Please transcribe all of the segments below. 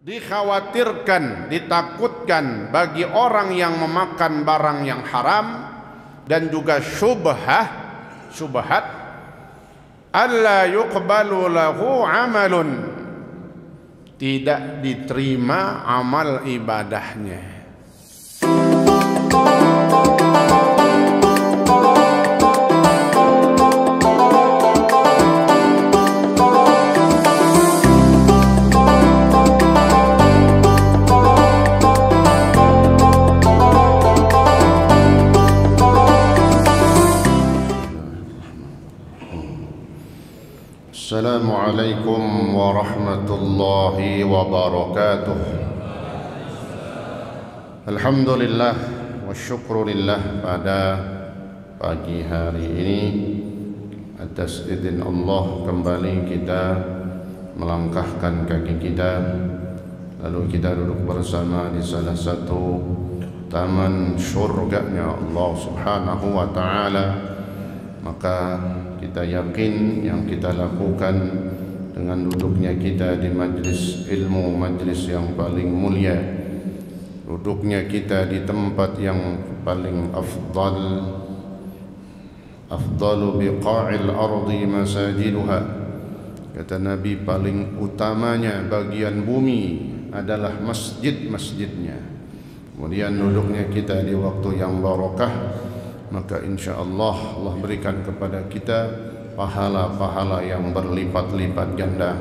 dikhawatirkan, ditakutkan bagi orang yang memakan barang yang haram dan juga syubhat, alla yuqbalu lahu amalun, tidak diterima amal ibadahnya. Assalamualaikum warahmatullahi wabarakatuh. Alhamdulillah wa syukrulillah, pada pagi hari ini atas izin Allah kembali kita melangkahkan kaki kita, lalu kita duduk bersama di salah satu taman syurganya Allah Subhanahu wa ta'ala. Maka kita yakin yang kita lakukan dengan duduknya kita di majlis ilmu, majlis yang paling mulia, duduknya kita di tempat yang paling afdalu biqa'il ardi masajiduha. Kata Nabi, paling utamanya bagian bumi adalah masjid-masjidnya. Kemudian duduknya kita di waktu yang barakah, maka insya-Allah Allah berikan kepada kita pahala-pahala yang berlipat-lipat ganda,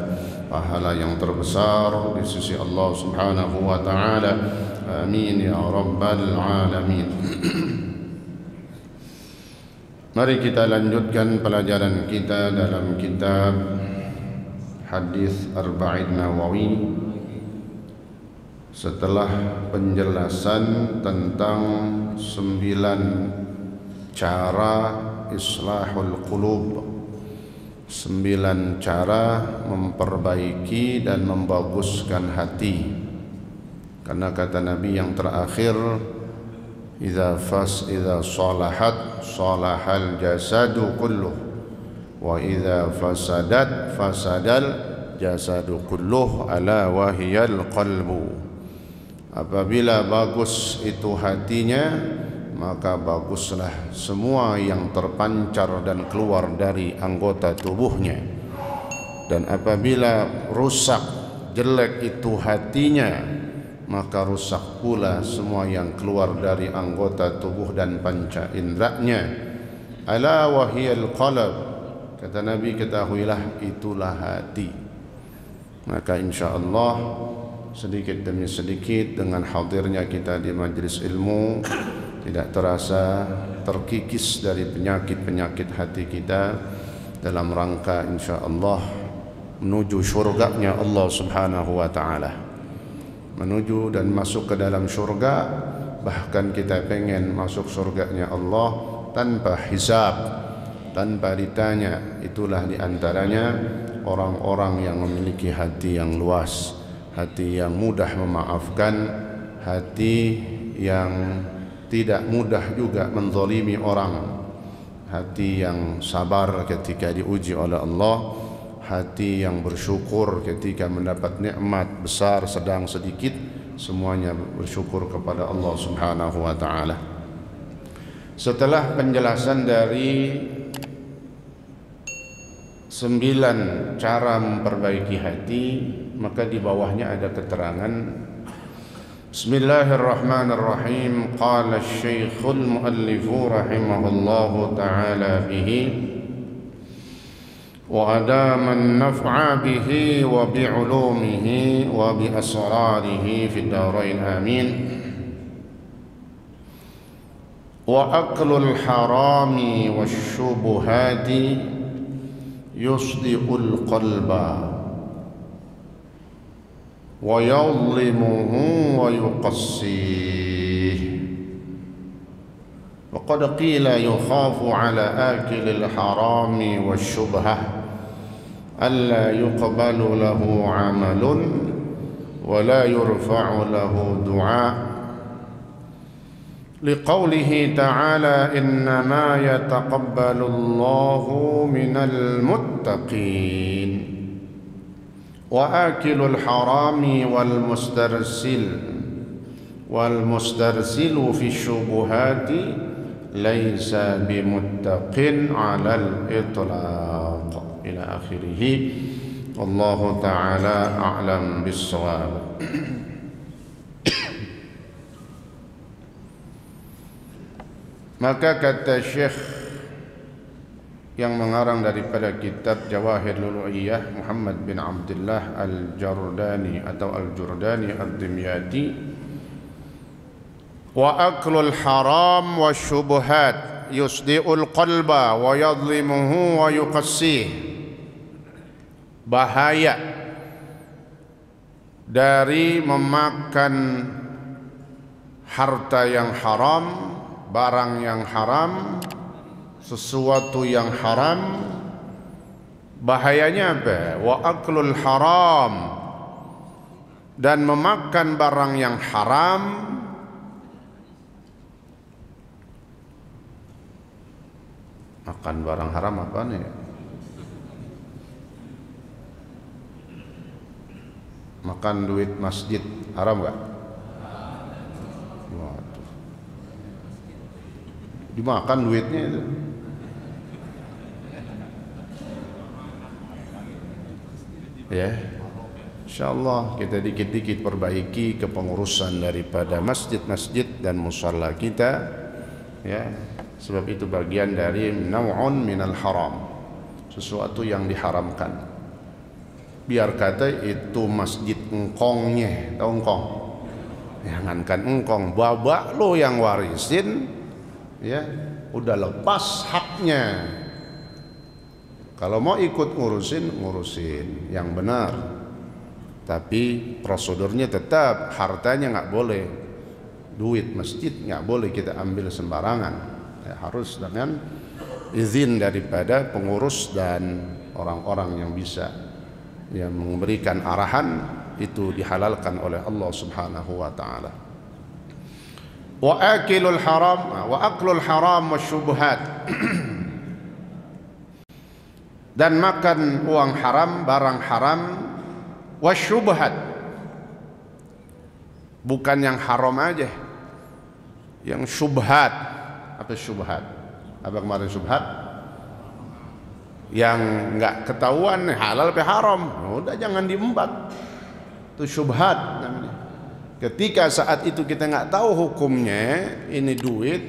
pahala yang terbesar di sisi Allah Subhanahu wa ta'ala. Amin ya rabbal alamin. Mari kita lanjutkan pelajaran kita dalam kitab Hadis Arba'in Nawawi. Setelah penjelasan tentang 9 cara islahul qulub, 9 cara memperbaiki dan membaguskan hati. Karena kata Nabi yang terakhir, idza salahat salahal jasadu kulluh, wa idza fasadat fasadal jasadu kulluh, ala wahiyal qalbu. Apabila bagus itu hatinya, maka baguslah semua yang terpancar dan keluar dari anggota tubuhnya. Dan apabila rusak, jelek itu hatinya, maka rusak pula semua yang keluar dari anggota tubuh dan panca inderanya. Ala wahiyal qalb, kata Nabi, ketahuilah itulah hati. Maka insya-Allah sedikit demi sedikit dengan hadirnya kita di majlis ilmu, tidak terasa terkikis dari penyakit-penyakit hati kita dalam rangka insya-Allah menuju syurganya Allah Subhanahu wa ta'ala, menuju dan masuk ke dalam syurga. Bahkan kita pengen masuk syurganya Allah tanpa hisab, tanpa ditanya. Itulah diantaranya orang-orang yang memiliki hati yang luas, hati yang mudah memaafkan, hati yang tidak mudah juga menzalimi orang, hati yang sabar ketika diuji oleh Allah, hati yang bersyukur ketika mendapat nikmat besar, sedang, sedikit, semuanya bersyukur kepada Allah Subhanahu wa ta'ala. Setelah penjelasan dari 9 cara memperbaiki hati, maka di bawahnya ada keterangan. Bismillahirrahmanirrahim. Qala asy-syaikhul muallif rahimahullahu ta'ala bihi wa adama an-naf'a bihi wa bi'ulumihi wa bi asrarihi fid darain amin. Wa aklul harami wasyubuhati yusdi'ul qalba wa yadhlimuhu wa yuqassih. Wa qad qila yukhafu ala akilil harami wasyubhah alla yuqbalu lahu amalun wa la yurfa'u lahu du'a, liqaulihi ta'ala innama yataqabbalu Allahu minal muttaqin Wa akilul harami wal mustarsilu fi syubuhati laisa bimuttaqin 'alal itlaq ila akhirih. Wallahu ta'ala a'lam bis-shawab. Maka kata Syekh yang mengarang daripada kitab Jawahirul Ulu'iyah, Muhammad bin Abdullah Al-Jurdani atau Al-Jurdani Ad-Dimyati, wa aklul haram wa syubuhat yusdi'ul qalba wa yadlimuhu wa yuqassih. Bahaya dari memakan harta yang haram, barang yang haram, sesuatu yang haram. Bahayanya apa? Wa aklul haram, dan memakan barang yang haram. Makan barang haram apa nih? Makan duit masjid haram gak? Waduh. Dimakan duitnya itu. Ya, insyaallah kita dikit-dikit perbaiki kepengurusan daripada masjid-masjid dan musalla kita, ya, sebab itu bagian dari naw'un minal haram, sesuatu yang diharamkan. Biar kata itu masjid engkongnya, tahu engkong? Jangankan engkong, babak lo yang warisin, ya, udah lepas haknya. Kalau mau ikut ngurusin yang benar, tapi prosedurnya tetap hartanya nggak boleh, duit masjid nggak boleh kita ambil sembarangan, ya, harus dengan izin daripada pengurus dan orang-orang yang bisa yang memberikan arahan. Itu dihalalkan oleh Allah Subhanahu wa taala. Wa akilul haram wa aklul haram wasyubuhat, dan makan uang haram, barang haram, wasyubhat, bukan yang haram aja, yang syubhat. Apa syubhat? Apa kemarin syubhat? Yang enggak ketahuan halal apa haram, udah jangan diembat. Itu syubhat namanya. Ketika saat itu kita enggak tahu hukumnya, ini duit,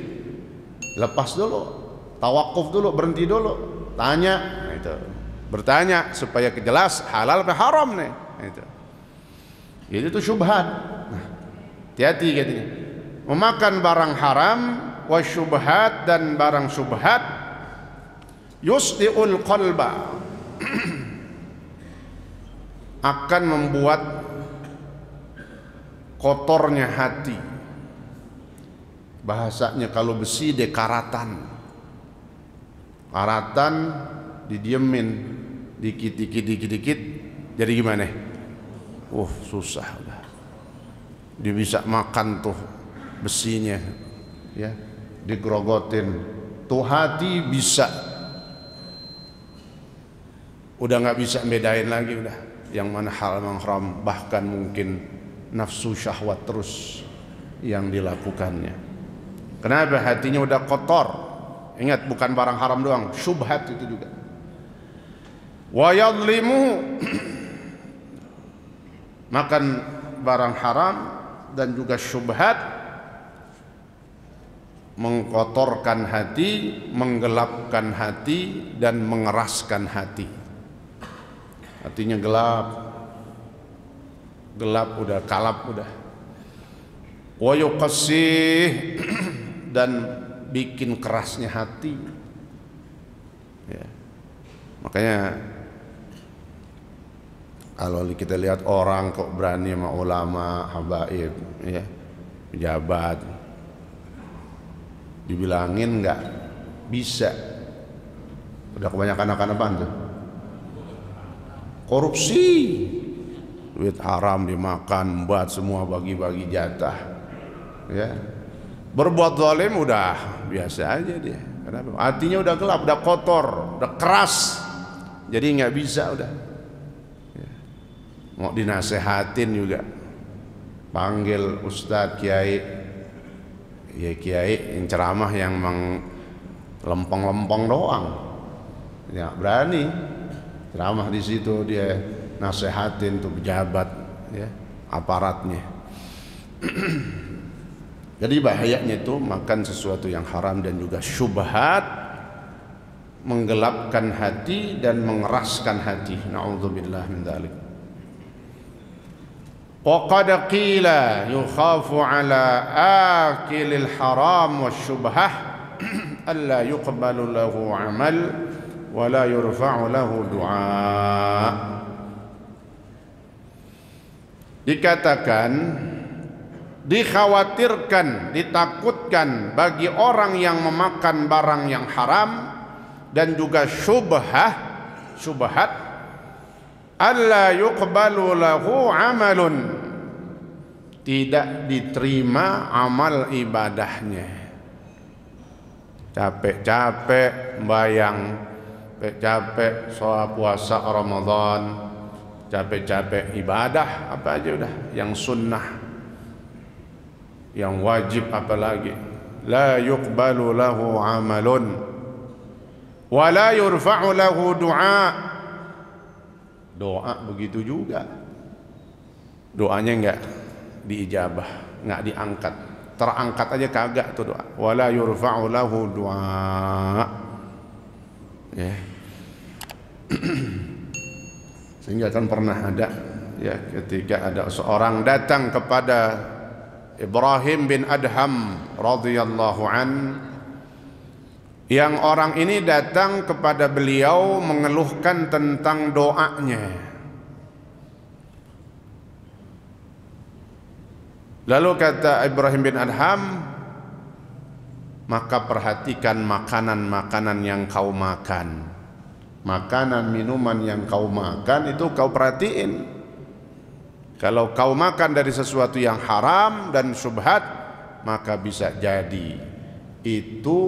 lepas dulu, tawakuf dulu, berhenti dulu, tanya. Itu bertanya supaya jelas halal apa haram nih. Itu syubhat. Nah, hati-hati katanya. Memakan barang haram wa syubhat, dan barang syubhat yusdi'ul qalba, akan membuat kotornya hati. Bahasanya kalau besi dekaratan, karatan didiemin dikit, jadi gimana? Susah udah. Dia bisa makan tuh besinya, ya, digrogotin. Tuh hati bisa, udah nggak bisa bedain lagi, udah yang mana halal yang haram, bahkan mungkin nafsu syahwat terus yang dilakukannya. Kenapa? Hatinya udah kotor. Ingat, bukan barang haram doang, syubhat itu juga. Wa yadlimu, makan barang haram dan juga syubhat mengkotorkan hati, menggelapkan hati, dan mengeraskan hati. Hatinya gelap udah, kalap udah. Wa yuqassih, dan bikin kerasnya hati, ya. Makanya kalau kita lihat orang kok berani sama ulama, habaib, ya, pejabat, dibilangin nggak bisa, udah kebanyakan akan apaan tuh? Korupsi, duit haram dimakan, buat semua bagi-bagi jatah, ya. Berbuat zalim udah biasa aja dia. Kenapa? Hatinya udah gelap, udah kotor, udah keras, jadi nggak bisa udah. Ya. mau dinasehatin juga, panggil ustadz, kiai, ya kiai yang ceramah yang lempeng-lempeng doang, ya berani ceramah di situ, dia nasehatin tuh pejabat, ya aparatnya. Jadi bahayanya itu makan sesuatu yang haram dan juga syubhat, menggelapkan hati dan mengeraskan hati. Na'udzubillah min dzalik. Wa qad qila yukhafu ala akilil haram wasyubhah alla yuqbalu lahu amal wa la yurfa'u lahu du'a. Dikatakan, dikhawatirkan, ditakutkan bagi orang yang memakan barang yang haram dan juga syubhat, alla yuqbalu lahu amalun, tidak diterima amal ibadahnya. Capek-capek bayang, capek sholat puasa Ramadan, capek-capek ibadah apa aja udah, yang sunnah, yang wajib apalagi, la yuqbalu lahu amalun wa la yurfa'u lahu du'a. Doa begitu juga, doanya enggak diijabah, enggak diangkat, terangkat aja kagak tuh doa. Wa la yurfa'u lahu du'a, ya. Sehingga kan pernah ada, ya, ketika ada seorang datang kepada Ibrahim bin Adham radhiyallahu an, yang orang ini datang kepada beliau mengeluhkan tentang doanya. Lalu kata Ibrahim bin Adham, maka perhatikan makanan-makanan yang kau makan, makanan minuman yang kau makan itu kau perhatiin. Kalau kau makan dari sesuatu yang haram dan syubhat, maka bisa jadi itu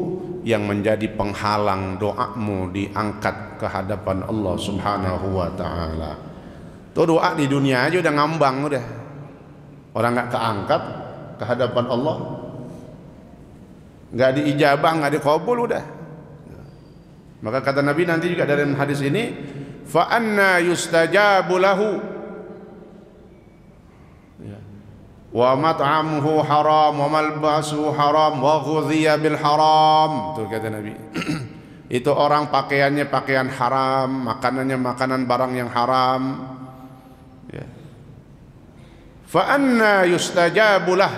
yang menjadi penghalang doamu diangkat ke hadapan Allah Subhanahu wa ta'ala. Tuh doa di dunia aja udah ngambang udah. Orang gak keangkat ke hadapan Allah, gak diijabah, gak dikabul udah. Maka kata Nabi nanti juga dari hadis ini, fa anna yustajabu lahu wa mat'amuhu haram wa malbasuhu haram wa ghudhiya bil haram. Itu kata Nabi. Itu orang pakaiannya pakaian haram, makanannya makanan barang yang haram, ya. Fa anna yustajabu lah,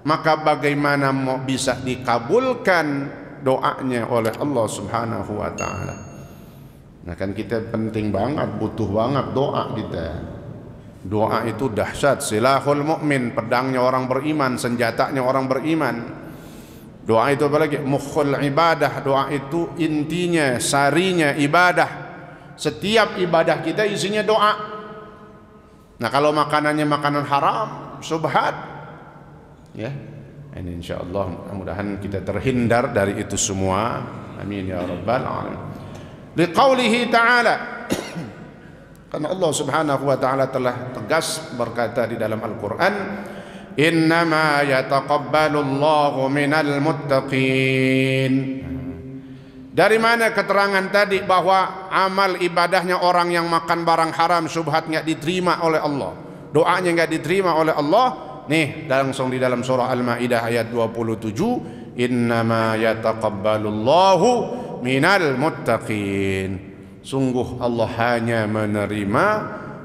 maka bagaimana mau bisa dikabulkan doanya oleh Allah Subhanahu wa ta'ala. Nah kan kita penting banget, butuh banget doa kita. Doa itu dahsyat, silahul mukmin, pedangnya orang beriman, senjatanya orang beriman. Doa itu apalagi mukhul ibadah, doa itu intinya, sarinya ibadah. Setiap ibadah kita isinya doa. Nah kalau makanannya makanan haram, syubhat, ya, ini insyaallah mudah-mudahan kita terhindar dari itu semua. Amin ya rabbal alamin. Liqaulihi ta'ala, karena Allah Subhanahu wa ta'ala telah tegas berkata di dalam Al-Quran, innama yataqabbalu Allahu minal muttaqin. Dari mana keterangan tadi bahwa amal ibadahnya orang yang makan barang haram syubhat nggak diterima oleh Allah, doanya nggak diterima oleh Allah? Nih langsung di dalam surah Al-Maidah ayat 27, innama yataqabbalu Allahu minal muttaqin. Sungguh Allah hanya menerima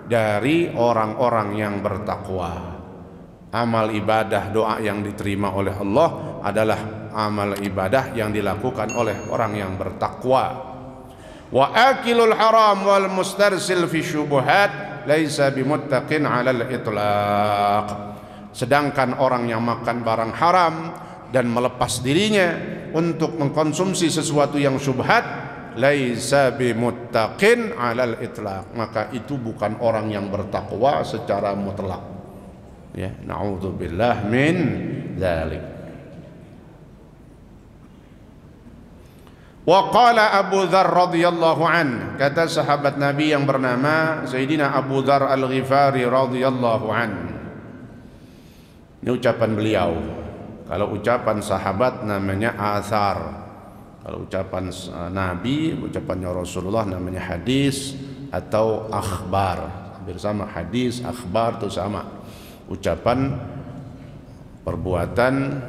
dari orang-orang yang bertakwa. Amal ibadah doa yang diterima oleh Allah adalah amal ibadah yang dilakukan oleh orang yang bertakwa. Wa akilul haram wal mustarsil fi syubuhat laisa bimuttaqin 'alal itlaq. Sedangkan orang yang makan barang haram dan melepas dirinya untuk mengkonsumsi sesuatu yang syubhat, laisa bimuttaqin 'alal itlaq, maka itu bukan orang yang bertakwa secara mutlak. Ya, na'udzubillah min dzalik. Wa qala Abu Dzar radhiyallahu an, kata sahabat Nabi yang bernama Sayyidina Abu Dzar Al-Ghifari radhiyallahu an. Ini ucapan beliau. Kalau ucapan sahabat namanya athar. Kalau ucapan Nabi, ucapannya Rasulullah namanya hadis atau akhbar. Hampir sama, hadis, akhbar itu sama. Ucapan, perbuatan,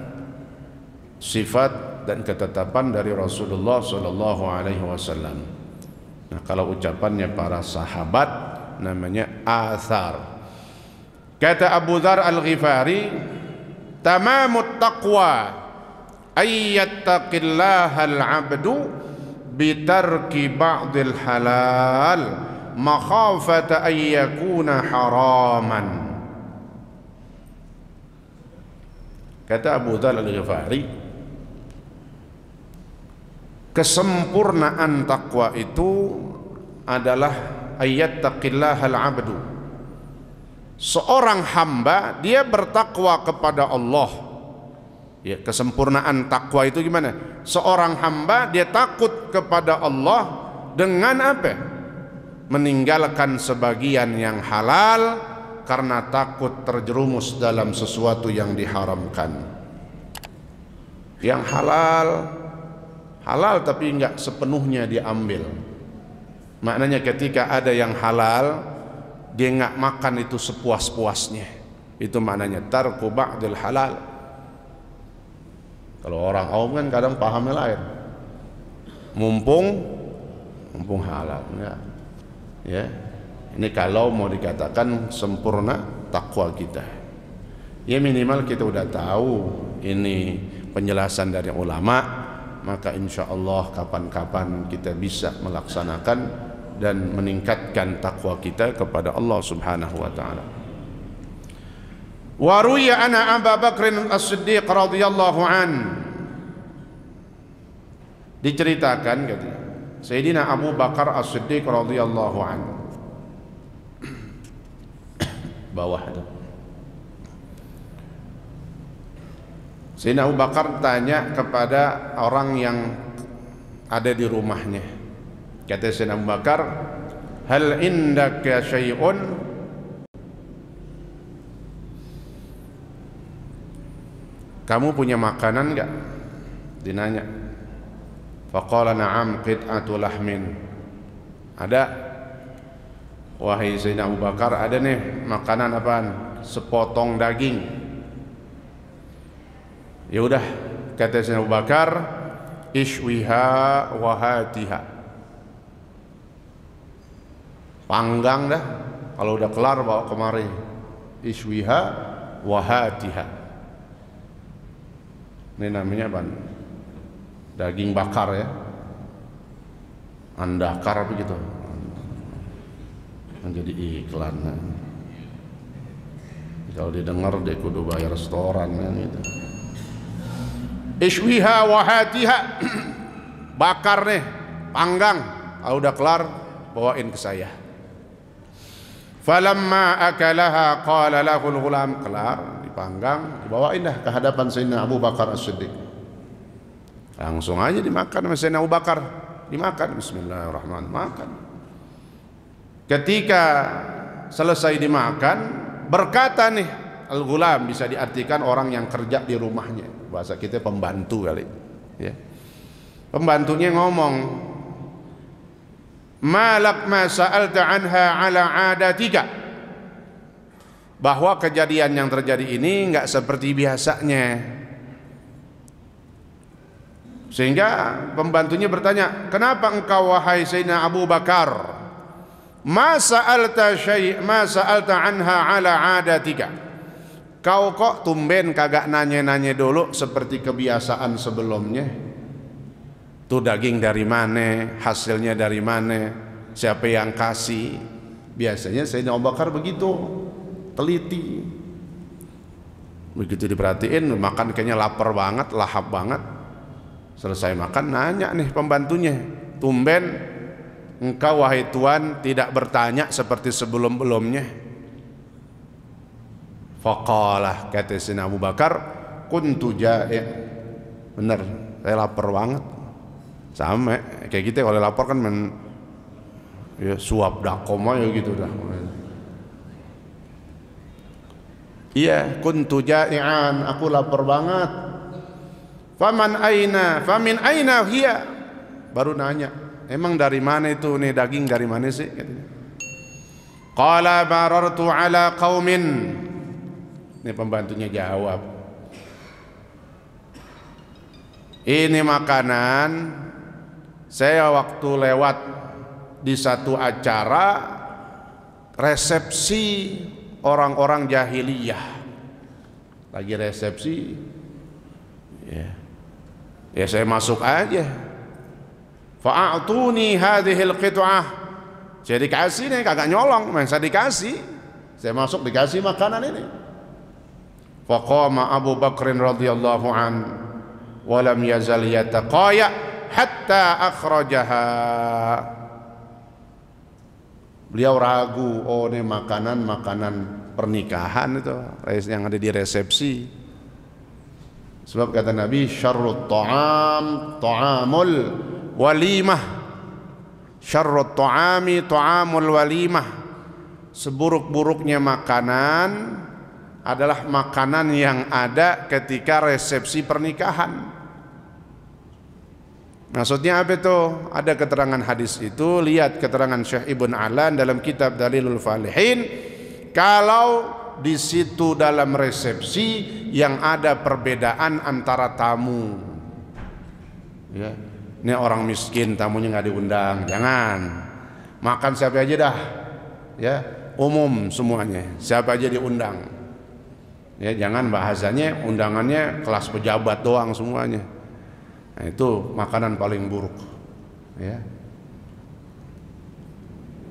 sifat dan ketetapan dari Rasulullah sallallahu alaihi wasallam. Nah, kalau ucapannya para sahabat namanya athar. Kata Abu Dzar Al-Ghifari, tamamut taqwa ay yattaqillaha al-'abdu bitarki ba'dil halal makhafata ay yakuna haraman. Kata Abu Dzar Al-Ghifari, kesempurnaan takwa itu adalah ayat taqillahal abdu. Seorang hamba dia bertakwa kepada Allah. Ya, kesempurnaan takwa itu gimana? Seorang hamba dia takut kepada Allah dengan apa? Meninggalkan sebagian yang halal karena takut terjerumus dalam sesuatu yang diharamkan. Yang halal tapi enggak sepenuhnya diambil. Maknanya ketika ada yang halal dia enggak makan itu sepuas-puasnya. Itu maknanya tarku ba'dil halal. Kalau orang awam kan kadang pahamnya lain. Mumpung halal enggak. Ya. Ini kalau mau dikatakan sempurna takwa kita. Ya minimal kita udah tahu ini penjelasan dari ulama, maka insya Allah kapan-kapan kita bisa melaksanakan dan meningkatkan takwa kita kepada Allah Subhanahu wa taala. Wa ruya ana Abu Bakr As-Siddiq radhiyallahu an, diceritakan katanya Sayyidina Abu Bakar As-Siddiq radhiyallahu an, bawah itu Sayyidina Abu Bakar tanya kepada orang yang ada di rumahnya. Kata Sayyidina Abu Bakar, hal indaka syai'un, kamu punya makanan enggak? Dinanya. Faqala na'am qit'atu lahmin. Ada. Wahai Sayyidina Abu Bakar, ada nih makanan apaan? Sepotong daging. Ya udah, kata Sayyidina Abu Bakar, ishwiha wa hatiha. Panggang dah, kalau udah kelar bawa kemari. Ishwiha wa hatiha. Ini namanya apa? Daging bakar ya. Andakar begitu. Menjadi iklan. Kalau didengar dia kudu bayar restoran kan gitu. Ishwiha wa hatiha, bakar nih, panggang. Kalau udah kelar bawain ke saya. Falamma akalaha qala lahu al-ghulam, kelar dipanggang dibawain dah ke hadapan Sayyidina Abu Bakar As-Siddiq. Langsung aja dimakan sama Sayyidina Abu Bakar, dimakan, bismillahirrahmanirrahim, makan. Ketika selesai dimakan, berkata nih al-ghulam, bisa diartikan orang yang kerja di rumahnya, bahasa kita pembantu kali ya. Pembantunya ngomong, malak ma sa'alta anha ala adatika, bahwa kejadian yang terjadi ini enggak seperti biasanya. Sehingga pembantunya bertanya, kenapa engkau wahai Sayyidina Abu Bakar ma sa'alta anha ala adatika, kau kok tumben kagak nanya-nanya dulu seperti kebiasaan sebelumnya? Tuh daging dari mana, hasilnya dari mana, siapa yang kasih? Biasanya Sayyidina Abu Bakar begitu teliti. Begitu diperhatiin, makan kayaknya lapar banget, lahap banget. Selesai makan nanya nih pembantunya, tumben engkau wahai tuan tidak bertanya seperti sebelum-belumnya. Faqalah, kata Sayyidina Abu Bakar, kuntu ja'i', benar saya lapar banget. Sama kayak kita kalau lapor kan ya suap dakom aja gitu dah. Iya, kuntu ja'ian, aku lapar banget. Famin aina hiya? Baru nanya, emang dari mana itu nih daging, dari mana sih? Katanya. Qala barartu ala qaumin. Ini pembantunya jawab, ini makanan saya waktu lewat di satu acara resepsi orang-orang jahiliyah, lagi resepsi, ya saya masuk aja. Fa'atuni hadhil qit'ah, saya dikasih nih, kagak nyolong, saya dikasih, saya masuk dikasih makanan ini. Faqama Abu Bakr radhiyallahu an wa lam yazal yataqaya hatta akhrajaha. Beliau ragu, oh ini makanan pernikahan itu yang ada di resepsi. Sebab kata Nabi, syarrut ta'am ta'amul walimah, syarrut ta'ami ta'amul walimah. Seburuk-buruknya makanan adalah makanan yang ada ketika resepsi pernikahan. Maksudnya apa itu? Ada keterangan hadis itu, lihat keterangan Syekh Ibn Alan dalam kitab Dalilul Falihin. Kalau di situ dalam resepsi yang ada perbedaan antara tamu, ya, ini orang miskin tamunya nggak diundang, jangan. Makan siapa aja dah, ya, umum semuanya, siapa aja diundang. Ya, jangan bahasanya undangannya kelas pejabat doang semuanya. Nah, itu makanan paling buruk, ya.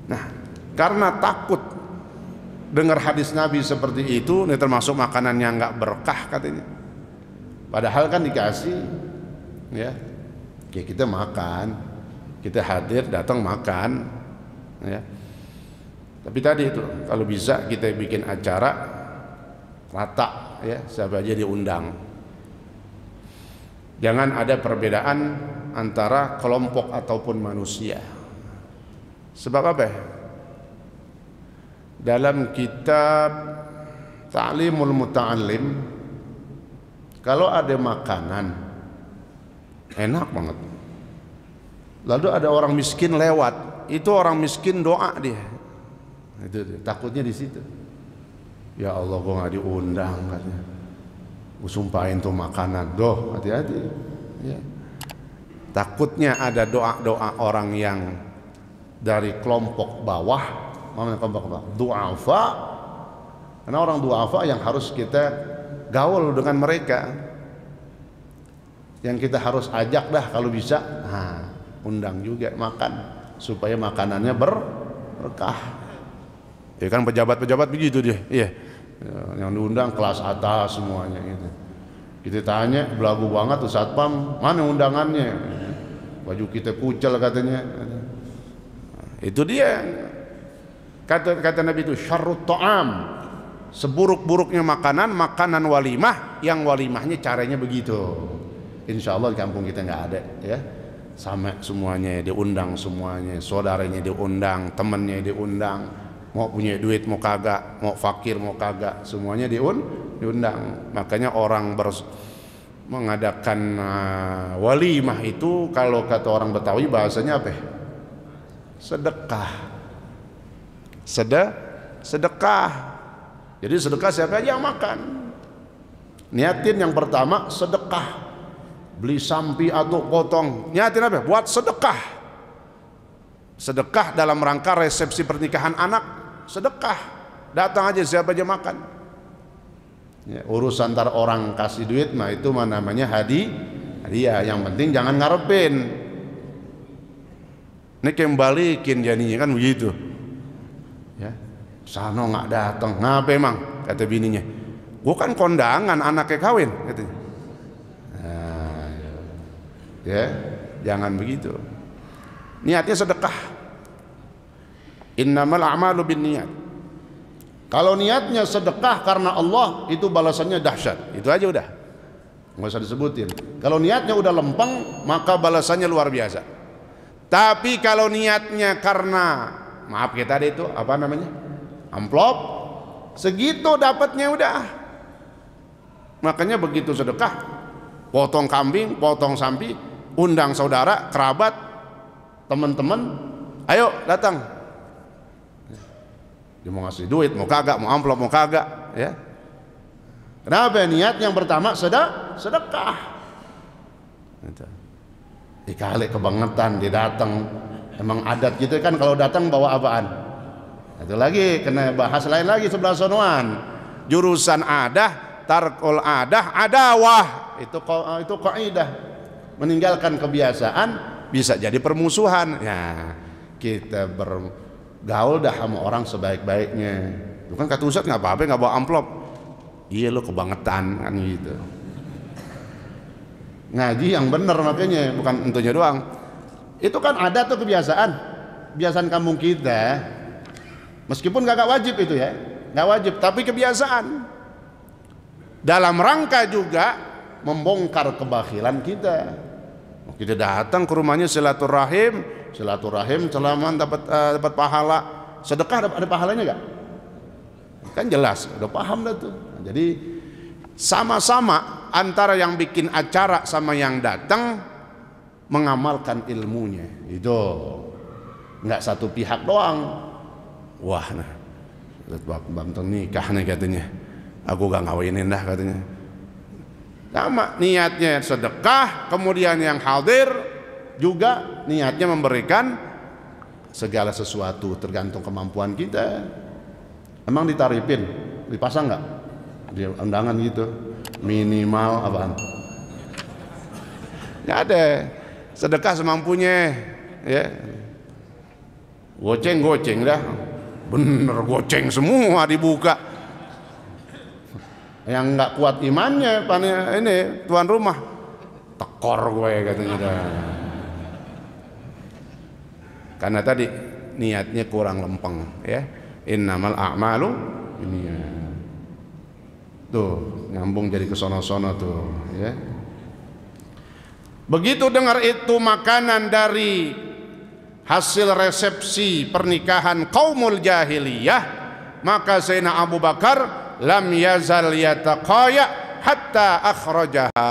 Nah, karena takut dengar hadis Nabi seperti itu, ini termasuk makanan yang nggak berkah katanya. Padahal kan dikasih, ya, kita makan, kita hadir datang makan, ya. Tapi tadi itu kalau bisa kita bikin acara rata, ya, siapa aja diundang. Jangan ada perbedaan antara kelompok ataupun manusia. Sebab apa? Dalam kitab Ta'limul Muta'allim, kalau ada makanan enak banget, lalu ada orang miskin lewat, itu orang miskin doa dia. Itu takutnya di situ. Ya Allah, gua nggak diundang katanya. Gue sumpahin tuh makanan, doh hati-hati, ya. Takutnya ada doa-doa orang yang dari kelompok bawah, mana kelompok bawah, du'afa. Karena orang du'afa yang harus kita gaul dengan mereka, yang kita harus ajak dah kalau bisa, nah, undang juga makan supaya makanannya berkah. Ya kan pejabat-pejabat begitu dia, iya. Yang diundang kelas atas semuanya gitu. Kita tanya, belagu banget tuh satpam, mana undangannya? Baju kita kucel katanya. Itu dia kata Nabi itu, syarrut ta'am, seburuk-buruknya makanan walimah, yang walimahnya caranya begitu. Insya Allah di kampung kita nggak ada, ya. Sama semuanya diundang, semuanya saudaranya diundang, temannya diundang. Mau punya duit mau kagak, mau fakir mau kagak, semuanya diundang. Makanya orang mengadakan walimah itu, kalau kata orang Betawi bahasanya apa? Sedekah. Sedekah. Jadi sedekah siapa aja yang makan. Niatin yang pertama sedekah. Beli sampi atau potong. Niatin apa? Buat sedekah. Sedekah dalam rangka resepsi pernikahan anak. Sedekah, datang aja siapa aja makan, ya. Urusan antar orang kasih duit mah itu mah namanya hadiah. Yang penting jangan ngarepin, ini kembalikin jadinya kan begitu, ya. Sano nggak datang, ngapa emang, kata bininya, gua kan kondangan anaknya kawin, katanya. Nah, ya, jangan begitu. Niatnya sedekah. Innamal a'malu binniyat. Kalau niatnya sedekah karena Allah, itu balasannya dahsyat. Itu aja udah. nggak usah disebutin. Kalau niatnya udah lempeng, maka balasannya luar biasa. Tapi kalau niatnya karena maaf kita tadi itu apa namanya, amplop, segitu dapatnya udah. Makanya begitu sedekah, potong kambing, potong sapi, undang saudara, kerabat, teman-teman, ayo datang. Dia mau ngasih duit, mau kagak, mau amplop, mau kagak, ya. Kenapa? Niat yang pertama sedekah. Dikali kebangetan, dia datang. Emang adat gitu kan, kalau datang bawa apaan? Itu lagi kena bahas lain lagi sebelah sonoan. Jurusan adah, tarkul adah, adawah. Itu kaidah. Meninggalkan kebiasaan bisa jadi permusuhan. Ya, kita bergaul dah sama orang sebaik-baiknya. Itu kan kata Ustaz nggak apa-apa nggak bawa amplop. Iya lo kebangetan kan gitu. Ngaji yang bener makanya, bukan entunya doang. Itu kan ada tuh kebiasaan kampung kita. Meskipun gak wajib itu ya, gak wajib, tapi kebiasaan. Dalam rangka juga membongkar kebakhilan kita. Kita datang ke rumahnya silaturahim selamat dapat pahala. Sedekah ada pahalanya gak? Kan jelas, udah paham dah tuh. Jadi sama-sama antara yang bikin acara sama yang datang mengamalkan ilmunya. Itu nggak satu pihak doang. Wah, nah, bantu nikah nih katanya. Aku gak ngawinin dah katanya. Sama niatnya sedekah, kemudian yang hadir juga niatnya memberikan segala sesuatu tergantung kemampuan kita. Emang ditarifin, dipasang nggak? Di undangan gitu, minimal apaan? Nggak ada, sedekah semampunya, ya. Goceng dah, bener goceng semua dibuka. Yang nggak kuat imannya, ini tuan rumah, tekor gue katanya dah. Karena tadi niatnya kurang lempeng, ya. Innamal a'malu binniyat. Tuh nyambung jadi kesono-sono tuh, ya. Begitu dengar itu makanan dari hasil resepsi pernikahan kaumul jahiliyah, maka Sayyidina Abu Bakar lam yazal yataqaya hatta akhrajaha.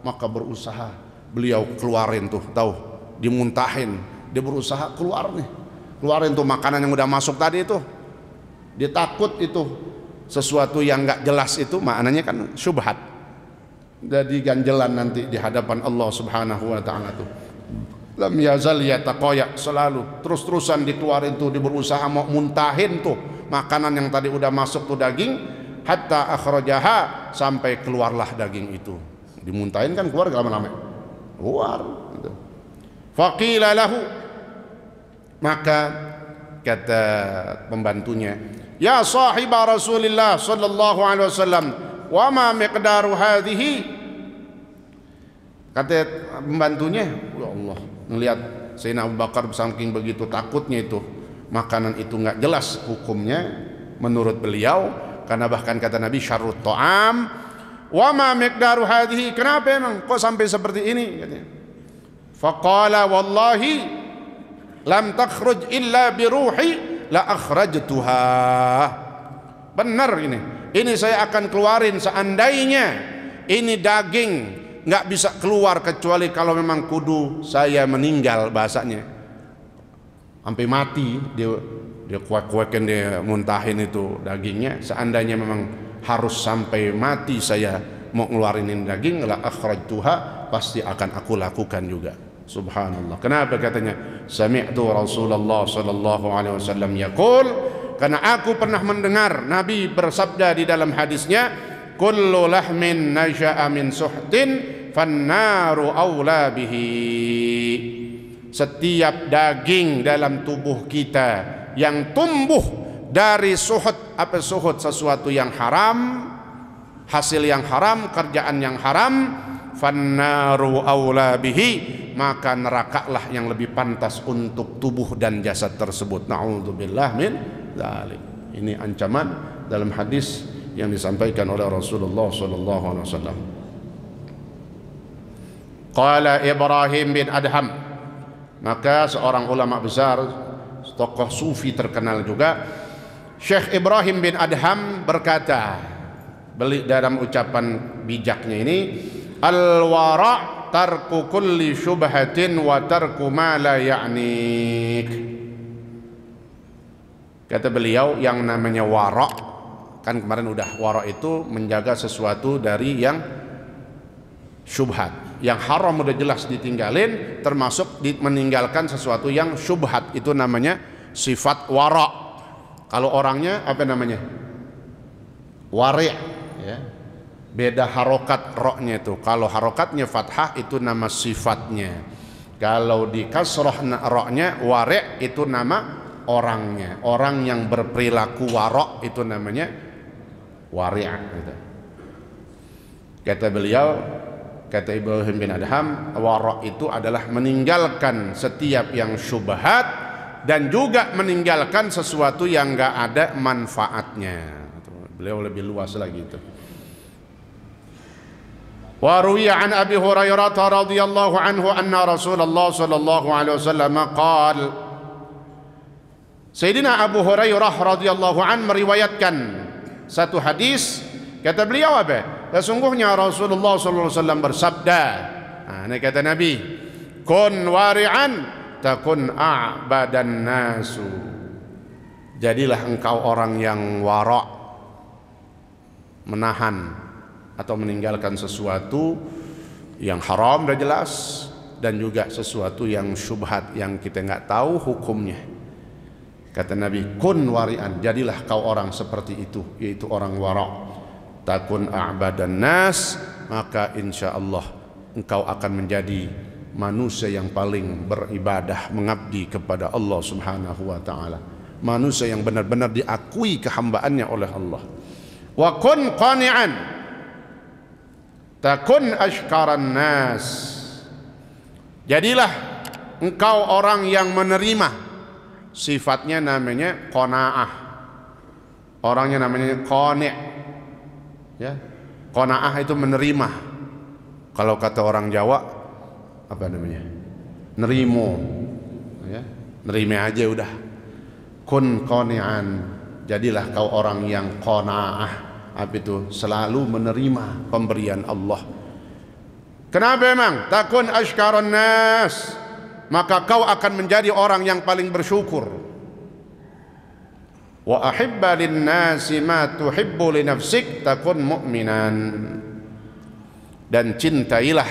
Maka berusaha beliau keluarin tuh, tahu, dimuntahin, dia berusaha keluarin tuh makanan yang udah masuk tadi itu. Dia takut itu sesuatu yang nggak jelas itu maknanya kan syubhat, jadi ganjelan nanti di hadapan Allah Subhanahu wa taala tuh. Lam yazal yataqaya, selalu terus-terusan dikeluarin tuh, dia berusaha mau muntahin tuh makanan yang tadi udah masuk tuh daging, hatta akhrajaha, sampai keluarlah daging itu. Dimuntahin kan keluar lama-lama. Keluar gitu. Faqila lahu, maka kata pembantunya, ya sahiba Rasulillah sallallahu alaihi wasallam, wa ma miqdaru hadhihi. Kata pembantunya, ya Allah, melihat Sayyidina Abu Bakar saking begitu takutnya itu, makanan itu nggak jelas hukumnya menurut beliau, karena bahkan kata Nabi syarrut ta'am, wa ma miqdaru hadhihi, kenapa emang kok sampai seperti ini katanya. Faqala wallahi lam takhruj illa bi ruhi la akhrajtuha. Benar ini saya akan keluarin seandainya ini daging nggak bisa keluar kecuali kalau memang kudu saya meninggal, bahasanya sampai mati, dia kuek-kuekin, dia muntahin itu dagingnya. Seandainya memang harus sampai mati saya mau ngeluarin ini daging, la akhrajtuha, pasti akan aku lakukan juga. Subhanallah. Kenapa katanya? Sami'tu Rasulullah sallallahu alaihi wasallam yaqul, karena aku pernah mendengar Nabi bersabda di dalam hadisnya, kullu lahmin nasha'a min suhtin fannaru aula bihi. Setiap daging dalam tubuh kita yang tumbuh dari suhud, apa suhud? Sesuatu yang haram, hasil yang haram, kerjaan yang haram, fannaru aula bihi, maka nerakalah yang lebih pantas untuk tubuh dan jasad tersebut. Na'udzubillah min dzalik. Ini ancaman dalam hadis yang disampaikan oleh Rasulullah sallallahu alaihi wasallam. Qala Ibrahim bin Adham, maka seorang ulama besar, tokoh sufi terkenal juga, Syekh Ibrahim bin Adham berkata, dalam ucapan bijaknya ini, al-wara' tarku kulli syubhatin wa tarku ma la ya'nik. Kata beliau, yang namanya wara', kan kemarin udah, wara' itu menjaga sesuatu dari yang syubhat, yang haram udah jelas ditinggalin, termasuk meninggalkan sesuatu yang syubhat, itu namanya sifat wara'. Kalau orangnya apa namanya? Wari', ya. Beda harokat roknya itu. Kalau harokatnya fathah itu nama sifatnya. Kalau di kasroh roknya wari' itu nama orangnya. Orang yang berperilaku wara' itu namanya wari', gitu. Kata beliau, kata Ibrahim bin Adham, wara' itu adalah meninggalkan setiap yang syubhat dan juga meninggalkan sesuatu yang enggak ada manfaatnya. Beliau lebih luas lagi itu. Wa ruwiya an Abi Hurairah radhiyallahu anhu anna Rasulullah sallallahu alaihi wasallam qala, Sayyidina Abu Hurairah radhiyallahu an meriwayatkan satu hadis, kata beliau apa? Sesungguhnya Rasulullah sallallahu alaihi wasallam bersabda, ini kata Nabi, kun wari'an takun a'badan nasu. Jadilah engkau orang yang wara', menahan atau meninggalkan sesuatu yang haram udah jelas, dan juga sesuatu yang syubhat yang kita nggak tahu hukumnya. Kata Nabi, kun wari'an, jadilah kau orang seperti itu, yaitu orang wara'. Takun a'badan nas, maka insya Allah engkau akan menjadi manusia yang paling beribadah, mengabdi kepada Allah subhanahu wa ta'ala, manusia yang benar-benar diakui kehambaannya oleh Allah. Wa kun qani'an takun ashkaran nas, jadilah engkau orang yang menerima, sifatnya namanya qanaah, orangnya namanya qani', ya. Qanaah itu menerima. Kalau kata orang Jawa apa namanya? Nerimo, ya. Nerima aja udah. Kun qani'an, jadilah kau orang yang qanaah, apa itu? Selalu menerima pemberian Allah. Kenapa emang? Takun ashkaran nas, maka kau akan menjadi orang yang paling bersyukur. Wa ahibba lin nasi ma tuhibbu li nafsik takun mu'minan, dan cintailah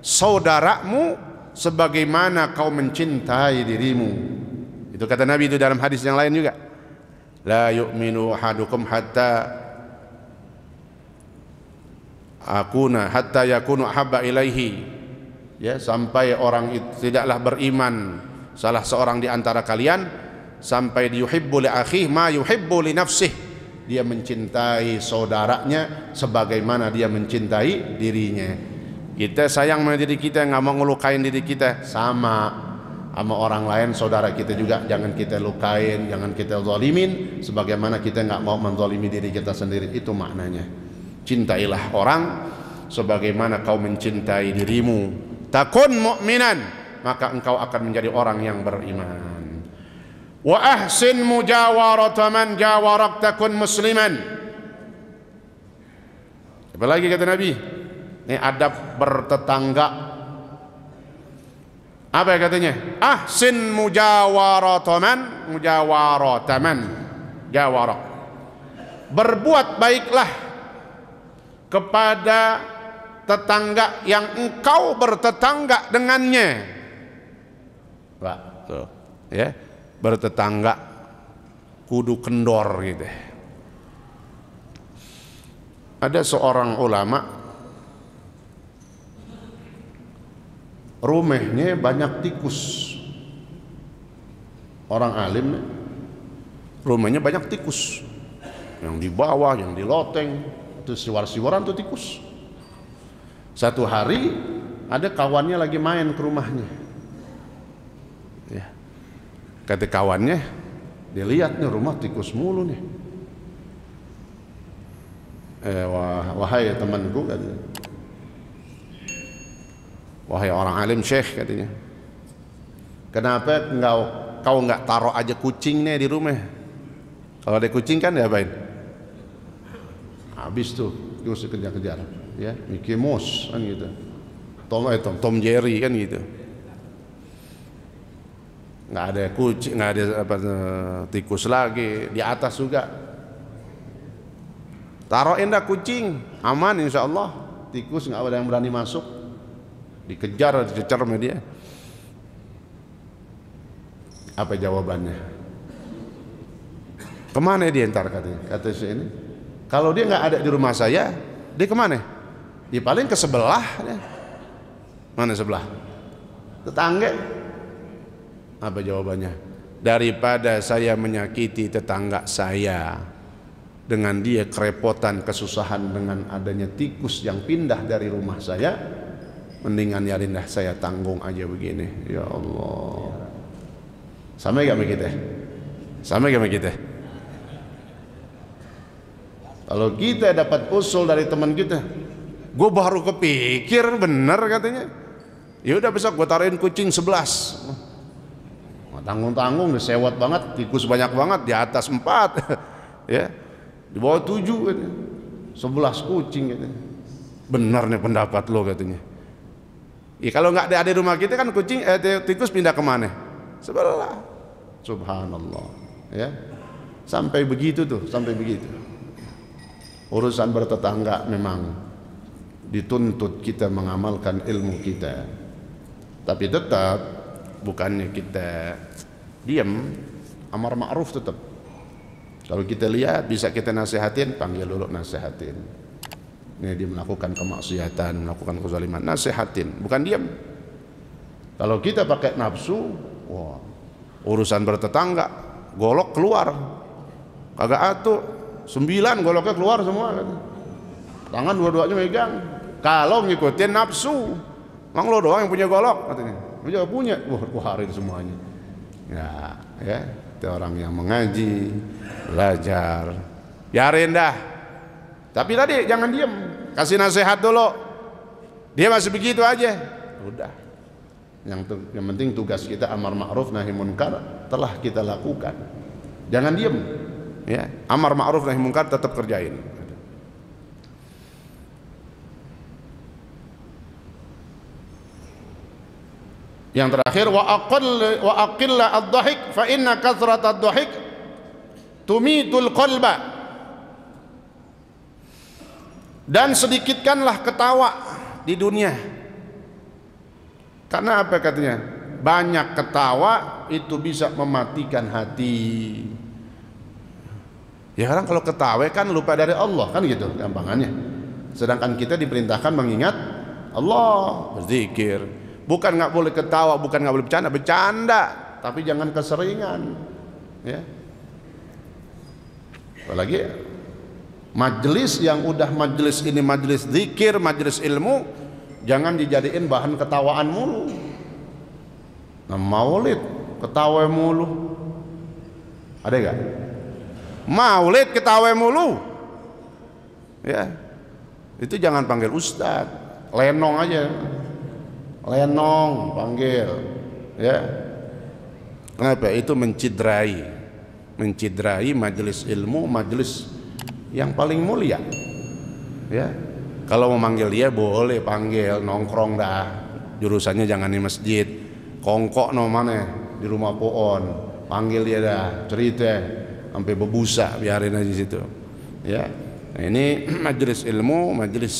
saudaramu sebagaimana kau mencintai dirimu. Itu kata Nabi itu dalam hadis yang lain juga. La yu'minu ahadukum hatta yakunu ahabba ilaihi, ya, sampai orang itu tidaklah beriman salah seorang di antara kalian sampai yuhibbu li akhihi ma yuhibbu li nafsihi, dia mencintai saudaranya sebagaimana dia mencintai dirinya. Kita sayang sama diri kita, nggak mau ngelukain diri kita, sama orang lain saudara kita juga jangan kita lukain, jangan kita zalimin sebagaimana kita nggak mau menzalimi diri kita sendiri. Itu maknanya. Cintailah orang sebagaimana kau mencintai dirimu. Takun mu'minan, maka engkau akan menjadi orang yang beriman. Wa ahsin mujawarata man jawarak takun musliman. Apa lagi kata Nabi? Ini adab bertetangga. Apa katanya? Ahsin mujawarata man jawarak. Berbuat baiklah kepada tetangga yang engkau bertetangga dengannya. Pak, tuh, ya, bertetangga kudu kendor gitu. Ada seorang ulama, rumahnya banyak tikus. Orang alim, rumahnya banyak tikus. Yang di bawah, yang di loteng, itu siwar-siwaran tuh tikus. Satu hari ada kawannya lagi main ke rumahnya, ya. Kata kawannya, dia lihat nih rumah tikus mulu nih. Wahai temanku, katanya, wahai orang alim syekh, katanya, kenapa kau nggak taruh aja kucingnya di rumah? Kalau ada kucing kan diapain? Habis tuh terus kejar-kejar, ya, Mickey Mouse kan gitu, Tom Jerry kan gitu. Nggak ada kucing, nggak ada tikus lagi di atas juga. Taruhin dah kucing, aman insya Allah. Tikus nggak ada yang berani masuk, dikejar, dicecer sama dia. Apa jawabannya? Kemana dia ntar, katanya? Kata si ini, kalau dia nggak ada di rumah saya, dia kemana? Dia paling ke sebelah. Mana sebelah? Tetangga. Apa jawabannya? Daripada saya menyakiti tetangga saya dengan dia kerepotan, kesusahan dengan adanya tikus yang pindah dari rumah saya, mendingan ya rindah saya tanggung aja begini. Ya Allah. Sama gak sama kita? Sama gak sama kita? Kalau kita dapat usul dari teman kita, gue baru kepikir, bener katanya, ya udah besok gue taruhin kucing 11. Tanggung-tanggung, udah sewot banget, tikus banyak banget, di atas 4, ya, di bawah 7, katanya, 11 kucing, katanya. Benar nih pendapat lo, katanya. Ya, kalau nggak ada di rumah kita kan kucing, tikus pindah kemana? Sebelah. Subhanallah, ya, sampai begitu tuh, sampai begitu. Urusan bertetangga memang dituntut kita mengamalkan ilmu kita, tapi tetap bukannya kita diam, amar ma'ruf tetap. Kalau kita lihat bisa kita nasihatin, panggil dulu nasihatin. Ini dia melakukan kemaksiatan, melakukan kezaliman, nasihatin, bukan diam. Kalau kita pakai nafsu, wah, urusan bertetangga, golok keluar, kagak atuh, 9 goloknya keluar semua, tangan dua-duanya megang. Kalau ngikutin nafsu, emang lo doang yang punya golok, katanya. Lo juga punya, wah, keluarin semuanya. Ya, itu orang yang mengaji, belajar, biarin dah. Tapi tadi jangan diam, kasih nasihat dulu. Dia masih begitu aja, udah. Yang penting tugas kita amar ma'ruf nahi munkar telah kita lakukan. Jangan diam, ya. Amar ma'ruf nahi munkar tetap kerjain. Yang terakhir, wa aqilla ad-dhahik fa inna kathrat ad-dhahik tumitul qalba. Dan sedikitkanlah ketawa di dunia. Karena apa katanya? Banyak ketawa itu bisa mematikan hati. Ya kan, kalau ketawa kan lupa dari Allah, kan gitu gampangannya. Sedangkan kita diperintahkan mengingat Allah, berzikir. Bukan nggak boleh ketawa, bukan nggak boleh bercanda, tapi jangan keseringan, ya. Apalagi majelis yang udah majelis ini majelis zikir, majelis ilmu, jangan dijadiin bahan ketawaan mulu. Nah, maulid ketawa mulu, ada nggak? Maulid ketawa mulu, ya. Itu jangan panggil ustadz, lenong aja. Lenong panggil, ya. Kenapa? Itu mencidrai majelis ilmu, majelis yang paling mulia, ya. Kalau mau manggil dia boleh panggil, nongkrong dah, jurusannya jangan di masjid, kongkok no mana di rumah pohon, panggil dia dah, cerita sampai bebusa, biarin aja situ, ya. Nah, ini majelis ilmu, majelis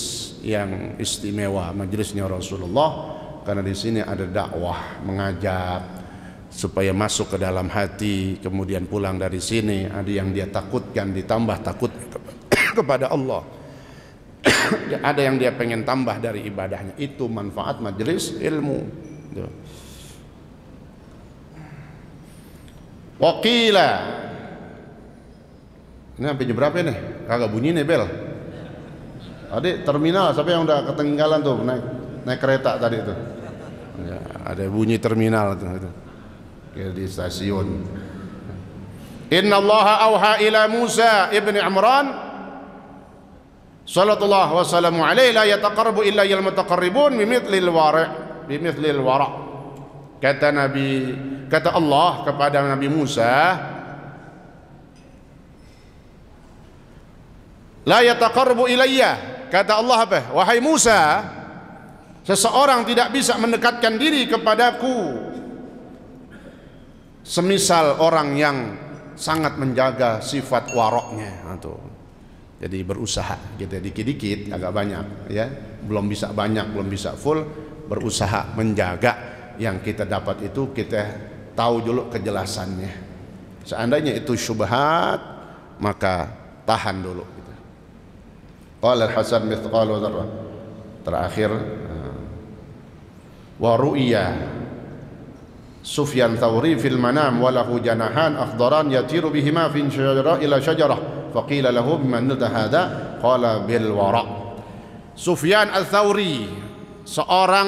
yang istimewa, majelisnya Rasulullah. Karena di sini ada dakwah, mengajak supaya masuk ke dalam hati, kemudian pulang dari sini ada yang dia takutkan, ditambah takut kepada Allah. Ada yang dia pengen tambah dari ibadahnya. Itu manfaat majelis ilmu. Waqila. Ini sampai jam berapa nih? Kagak bunyi nih bel. Adik terminal, siapa yang udah ketinggalan tuh naik kereta tadi itu? Ya, ada bunyi terminal itu. Kayak di stasiun. Inna Allah auha ila Musa ibn Imran sallallahu wasallamu alaihi la yataqarrabu illa yal mutaqarribun bimithlil wara. Kata Allah kepada Nabi Musa, la yataqarrabu ilayya, kata Allah apa? Wahai Musa, seseorang tidak bisa mendekatkan diri kepadaku semisal orang yang sangat menjaga sifat waroknya. Jadi berusaha gitu, dikit-dikit agak banyak ya, belum bisa banyak, belum bisa full, berusaha menjaga yang kita dapat itu, kita tahu dulu kejelasannya. Seandainya itu syubhat, maka tahan dulu gitu. Qala al-Hasan mithqalu dzarrah. Terakhir, wa ru'ya Sufyan Tsauri fil manam wa lahu janahan akhdaran yatiru bihima fi syajarah ila syajarah faqila lahu biman nilta hadha qala bil wara. Sufyan Ats-Tsauri, seorang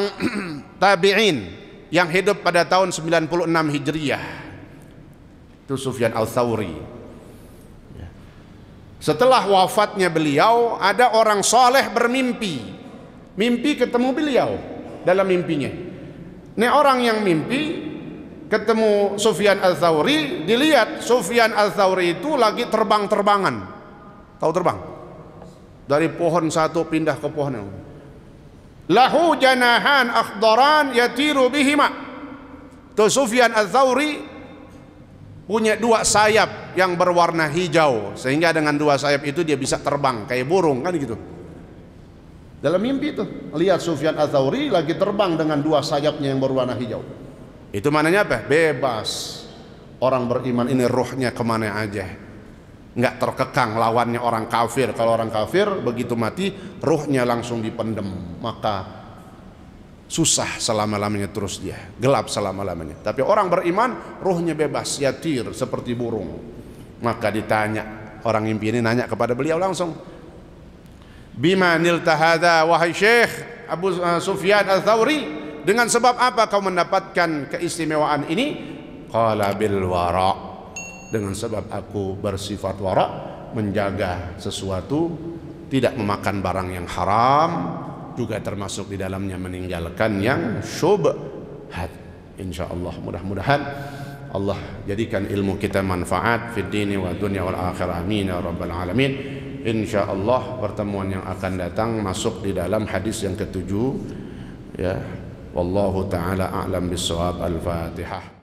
tabi'in yang hidup pada tahun 96 Hijriah. Itu Sufyan Ats-Tsauri. Setelah wafatnya beliau, ada orang soleh bermimpi, mimpi ketemu beliau dalam mimpinya. Ini orang yang mimpi ketemu Sufyan Ats-Tsauri, dilihat Sufyan Ats-Tsauri itu lagi terbang-terbangan. Tahu terbang? Dari pohon satu pindah ke pohon yang lahu janahan akhdaran yatiru bihima. Tuh Sufyan Ats-Tsauri punya dua sayap yang berwarna hijau, sehingga dengan dua sayap itu dia bisa terbang kayak burung kan gitu. Dalam mimpi itu lihat Sufyan Ats-Tsauri lagi terbang dengan dua sayapnya yang berwarna hijau. Itu maknanya apa? Bebas. Orang beriman ini ruhnya kemana aja, nggak terkekang lawannya orang kafir. Kalau orang kafir begitu mati ruhnya langsung dipendem, maka susah selama-lamanya, terus dia gelap selama-lamanya. Tapi orang beriman ruhnya bebas, yatir seperti burung. Maka ditanya, orang mimpi ini nanya kepada beliau langsung, bima nilta hadza wahai Syekh Abu Sufyan Ats-Tsauri, dengan sebab apa kau mendapatkan keistimewaan ini? Qala bil wara, dengan sebab aku bersifat wara, menjaga sesuatu, tidak memakan barang yang haram, juga termasuk di dalamnya meninggalkan yang syubhat. Insyaallah, mudah-mudahan Allah jadikan ilmu kita manfaat fid dini wa dunya wal akhirah. Amin ya rabbal alamin. Insyaallah pertemuan yang akan datang masuk di dalam hadis yang ketujuh ya. Wallahu taala a'lam bissawab. Al-Fatihah.